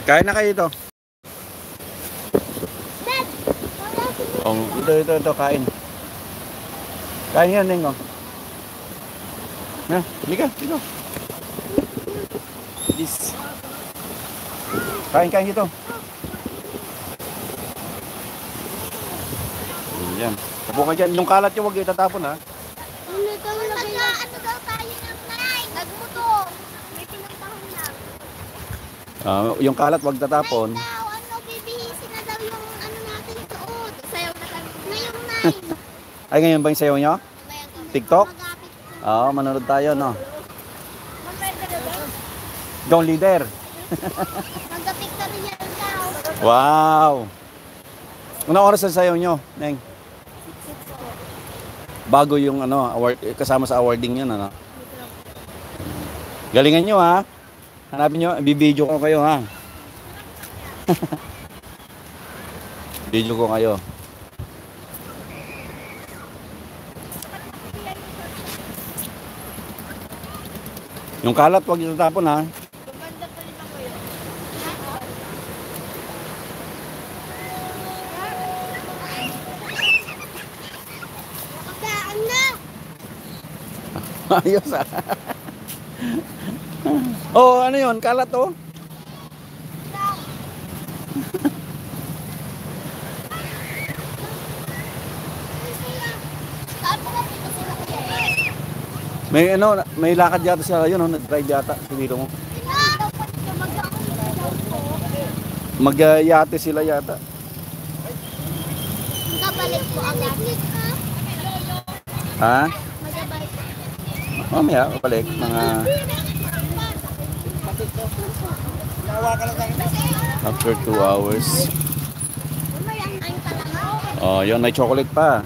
Kain na kayo ito. Oh, ito, kain. Kain yan, Neng, oh. Halika, dito. This. Kain ito. Yan. Tapo ka dyan. Yung kalat yung huwag itatapon, ha? Ano daw tayo ng nine? Nagmotor. May pinuntahan lang. Yung kalat huwag tatapon. Bibihisin na daw yung ano natin suot. Sayaw na kami. Ngayong nine. Ay, ngayon ba yung sayaw nyo? TikTok? Oo, manonood tayo, no? Don't leader. Magka-picture niya rin daw. Wow! Unang oras sa sayaw nyo, Neng? Bago yung ano, award, kasama sa awarding yun, ano? Galingan nyo, ha? Hanapin nyo, bibidyo ko kayo, ha? Video ko kayo. Yung kalat, huwag itatapon, ha? Ayos, ah. Oh, ano yun? Kalat, oh. May lakad yata siya, yun, oh, nag-drive yata, siguro mo. Mag-yate sila yata. Kabalik po agad. Ha? Mamaya, balik, mga after 2 hours. Oh, yun, may chocolate pa.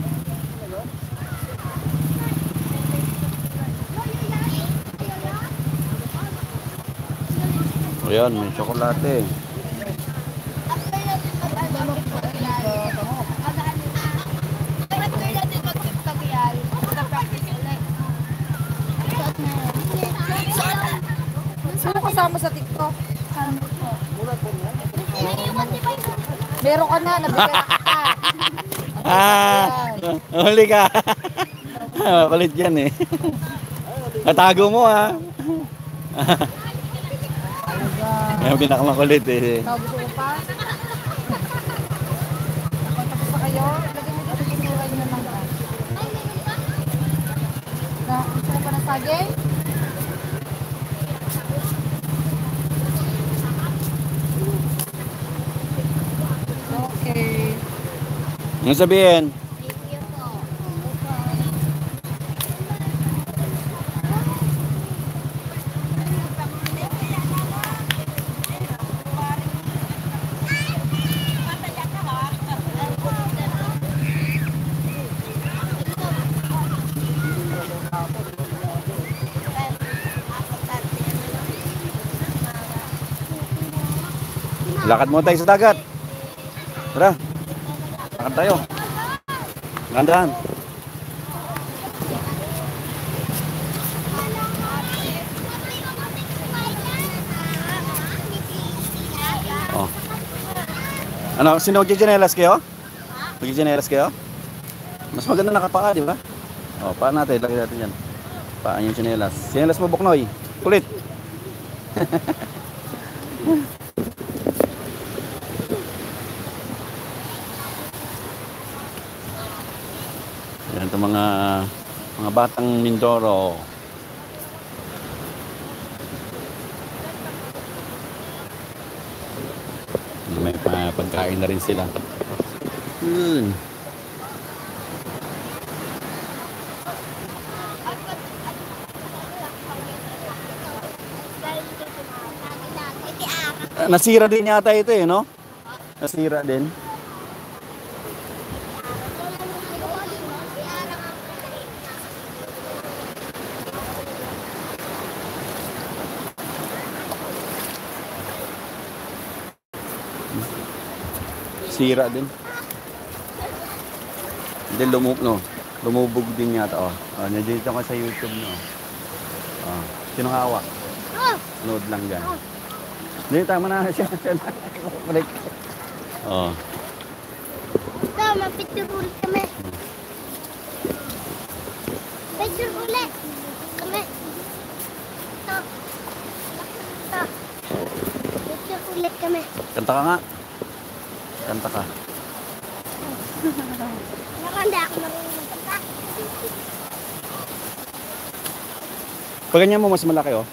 O yan, may tsokolate. Sino kasama sa TikTok? Meron ka na, nabigyan ka. Huli ka. Kulit yan, eh. Natago mo, ha. Yung pinakamakulit, eh. Gusto ko pa? Tapos na kayo? Lagyan mo dito yung suray nyo ng ka. Gusto ko pa ng saging? Okay. Ano sabihin? Lakad mo tayo sa dagat. Tara. Lakad tayo. Gandahan. Oh. Ano, sino magjijinelas kayo? Magjijinelas kayo? Mas maganda nakapaka, di ba? Oh, paa natin, lagay natin yan. Paan yung chinelas. Chinelas mo, Buknoy. Kulit. Yan ito mga batang Mindoro. May pagkain na rin sila. Nasira din yata ito, eh, no? Nasira din. Sira din. Hindi, lumubog din yata. Oh. Oh, nandito ka sa YouTube, no? Oh. Sino hawak? Load lang dyan. Hindi, tama na siya. Balik. Oh. Ito, mapicture ulit kami. Picture ulit. Kami. Ito. Ito. Picture ulit kami. Kanta ka nga. Kanta ka. Nakanda ako marunong magkanta. Pag ganyan mo, mas malaki, oh.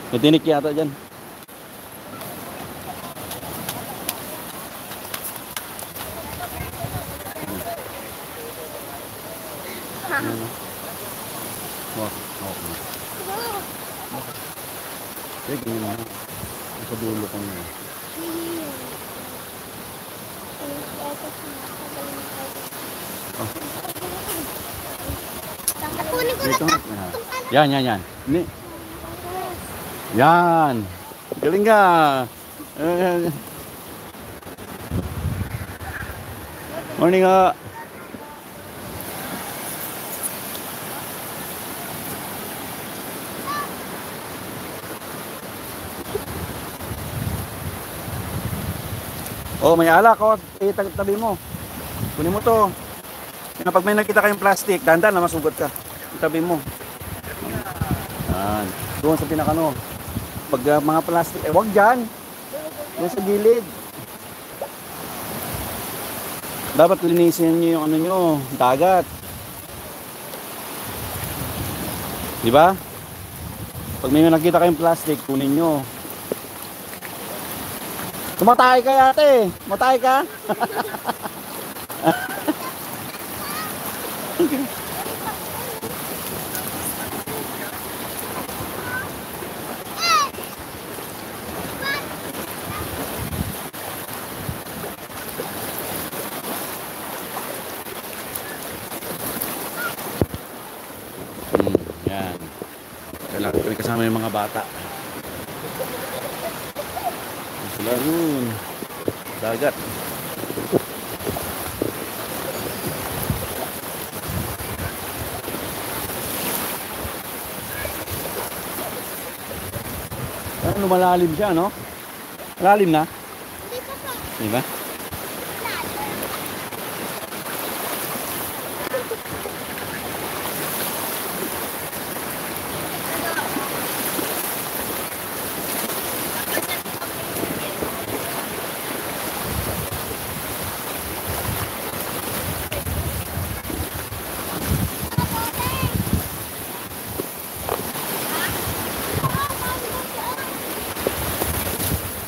May tinik yata dyan. Ano? Wak, wak. Sige, ganyan mo. Sa dulo ko na. Kunin ko na Dito. to. Yan, yan, yan. Ini. Yan. Galing ka. Morning nga. Oh, may alak oh. Tabi mo. Kunin mo to. Pag may nakita kayong plastic, dahan-dahan na masugot ka. Itabi mo. Yan. Doon sa pinakano. Pag mga plastic, wag dyan. Doon sa gilid. Dapat linisin nyo yung ano nyo, dagat. Di ba? Pag may nakita kayong plastic, kunin nyo. Tumatay ka ate. Matay ka. Yan. Kailangan kasama yung mga bata. Sila nun. Dagat. Ano, malalim siya, no? Malalim na? Hindi pa po. Di ba?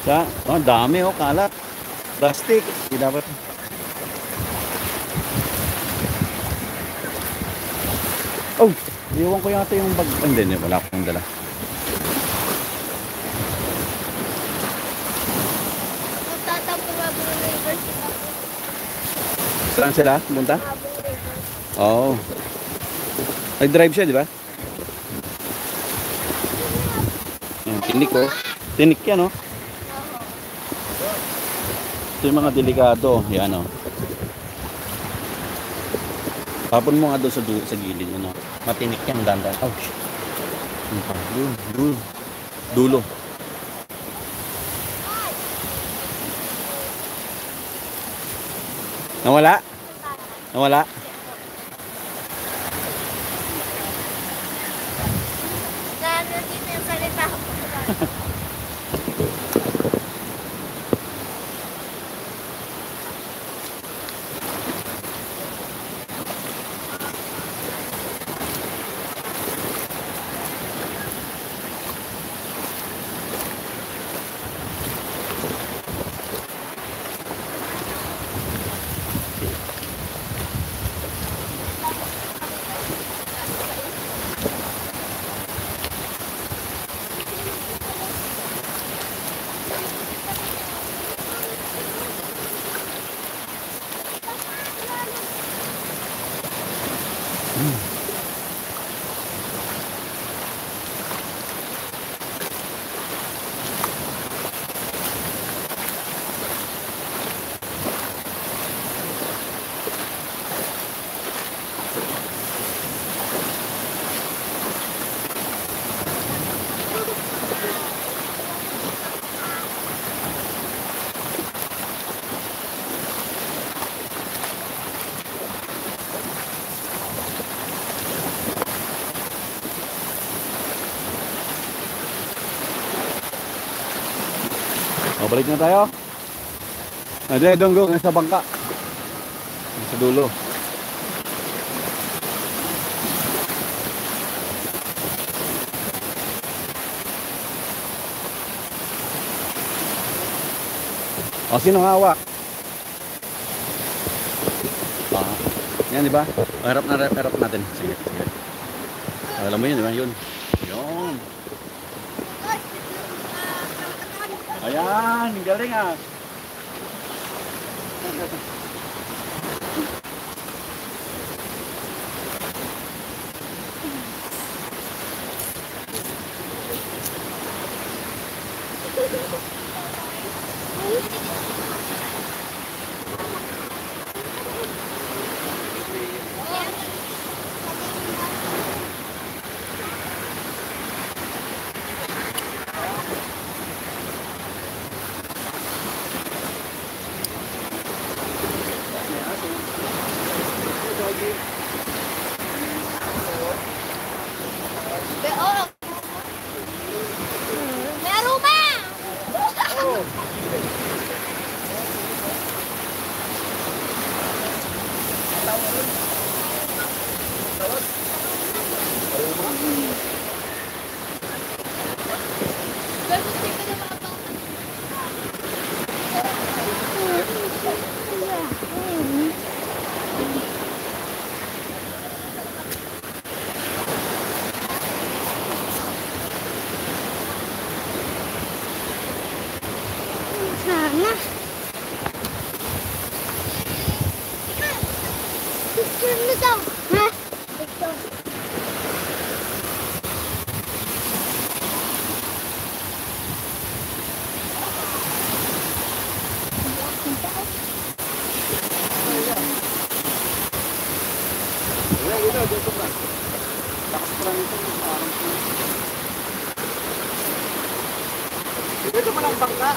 Sa, oh, dami oh, kalat. Plastic. Hindi dapat. Oh, iwan ko yata yung bag. Oh, hindi, wala akong dala. Magtatampo Mabong University. Saan sila? Punta? Mabong University. Oo. Oh. Nag-drive siya, di ba? Tinik oh. Tinik yan oh. Ito yung mga delikado. Yan o. Tapon mo nga doon sa gilid. Ano? Matinik yan. Dandan. Ouch. Dulo. Dulo. Nawala? Nawala? Lalo dito yung salita ko. Balik na tayo. Hindi, doon sa bangka. Sa dulo. O, sino hawak? Yan, di ba? Harap natin. Sige. Alam mo yun, di ba? Yun. Ayan, galing ah. Meron ba? Sana. Picture mo daw. Ha? Picture. Ito pa lang bangka.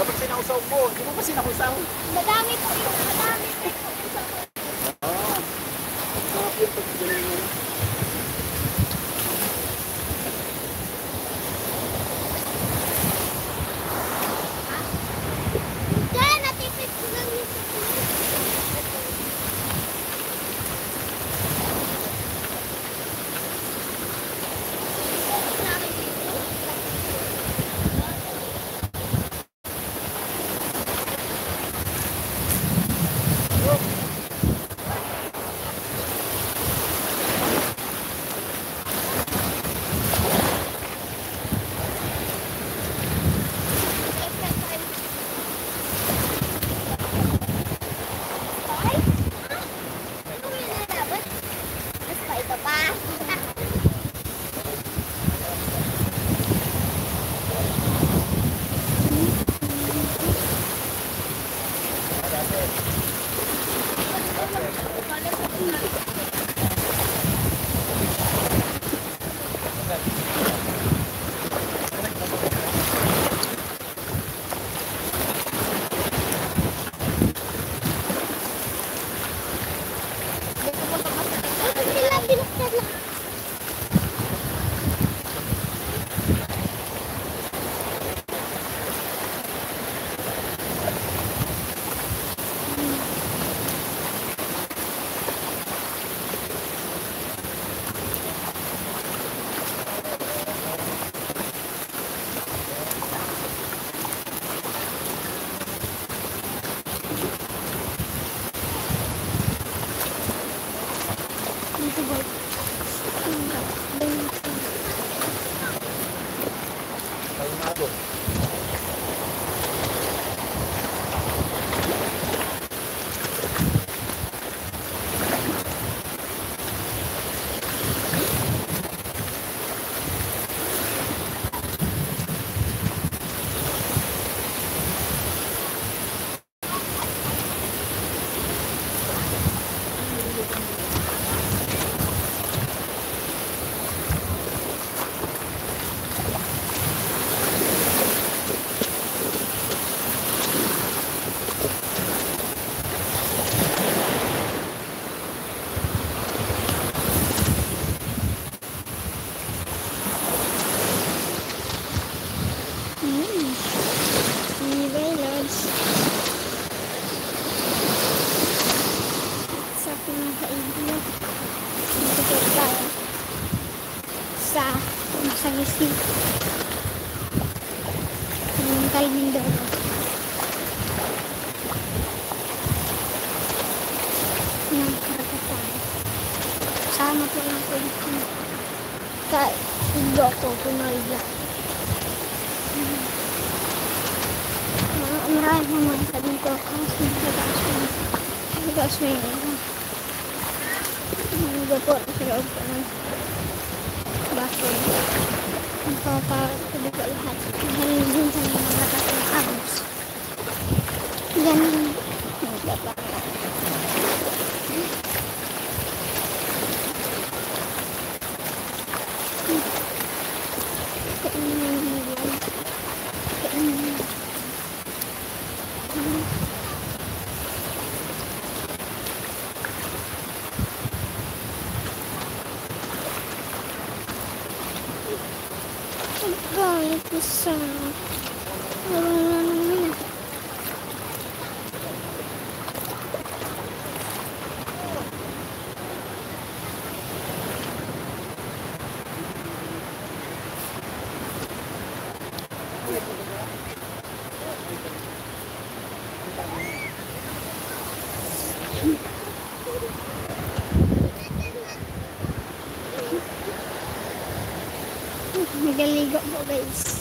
Dapat sinausaw mo. Hindi mo ba sinausaw? Madami po yung madami. Kaya natipid ko lang yung Sa pinaka-idea. Dito po tayo. Sa Masagisi. Yung Mindoro. Yung karagatan. Sama po lang po dito. Sa Iloko, Pumalya. Marami po mga sa dito. Kasi nagaas na yun. Nagawa po sa loob ko ng baso. Magpapatuloy ko lahat. Dahil din sa mga lakas ng abos. Ganun. Magpapatuloy. Guys, isa. Wala naman. Nagaligo po guys.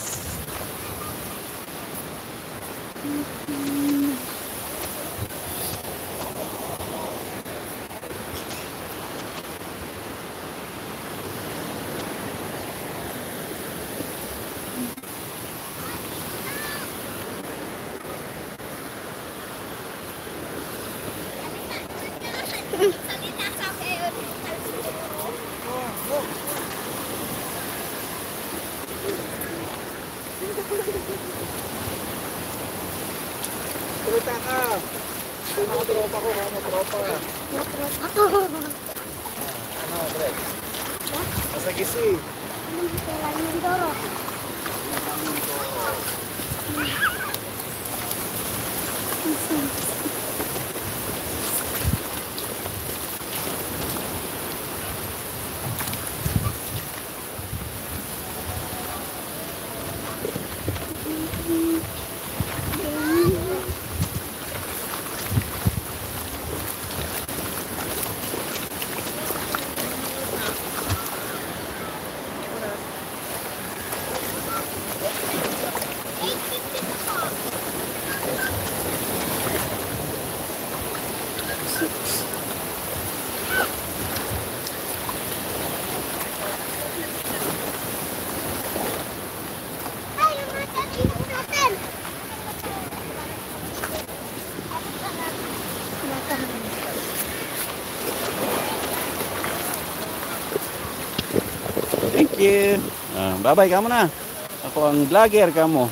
Salita sa kayo. Salita ka. Ito yung mga tropa ko, mga tropa. Ano, Dre? Masagisi. Mindoro. Ay, yung natin, yung natin. Thank you. Bye-bye ka muna. Ako ang vlogger ka mo.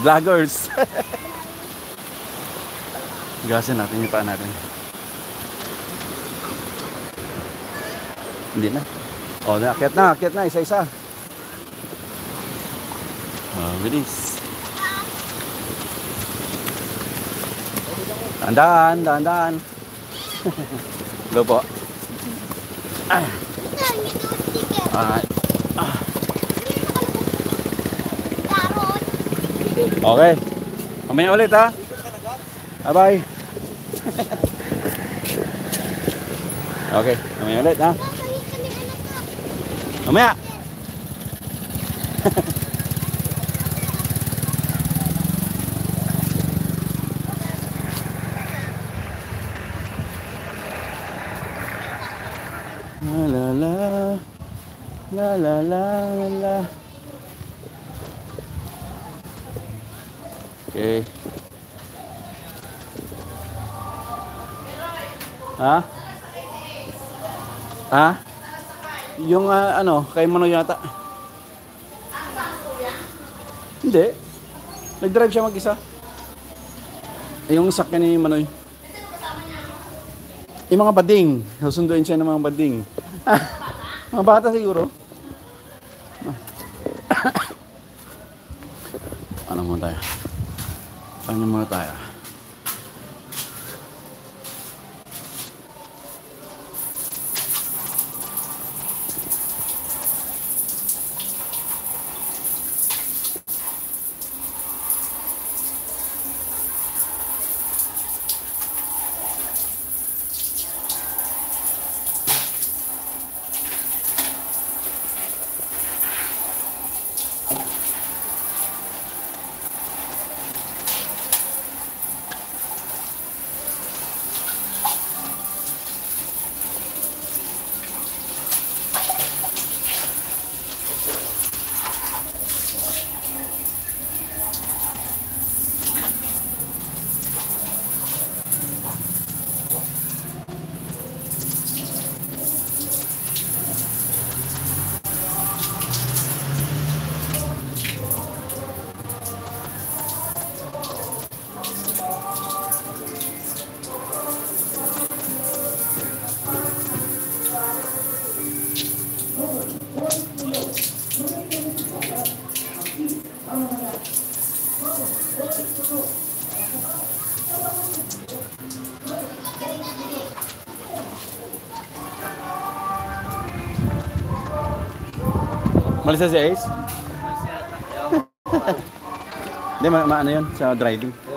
Vloggers. Gasin natin yung paa natin. Hindi na. O, akyat na, isa-isa. Bilis. Dahan. Hello po. Okay. Mamaya ulit ha. Bye-bye. Okay, mamaya ulit ha. Mamaya. La. Okay. Yung ano, kay Manoy yata. Hindi. Nag-drive siya mag-isa. Yung sakyan ni Manoy. Yung mga bading. Susunduin siya ng mga bading. Mga bata siguro. Ano muna tayo? Paano muna tayo? Malis na si Ace? Hindi, ano yun? Sa driving.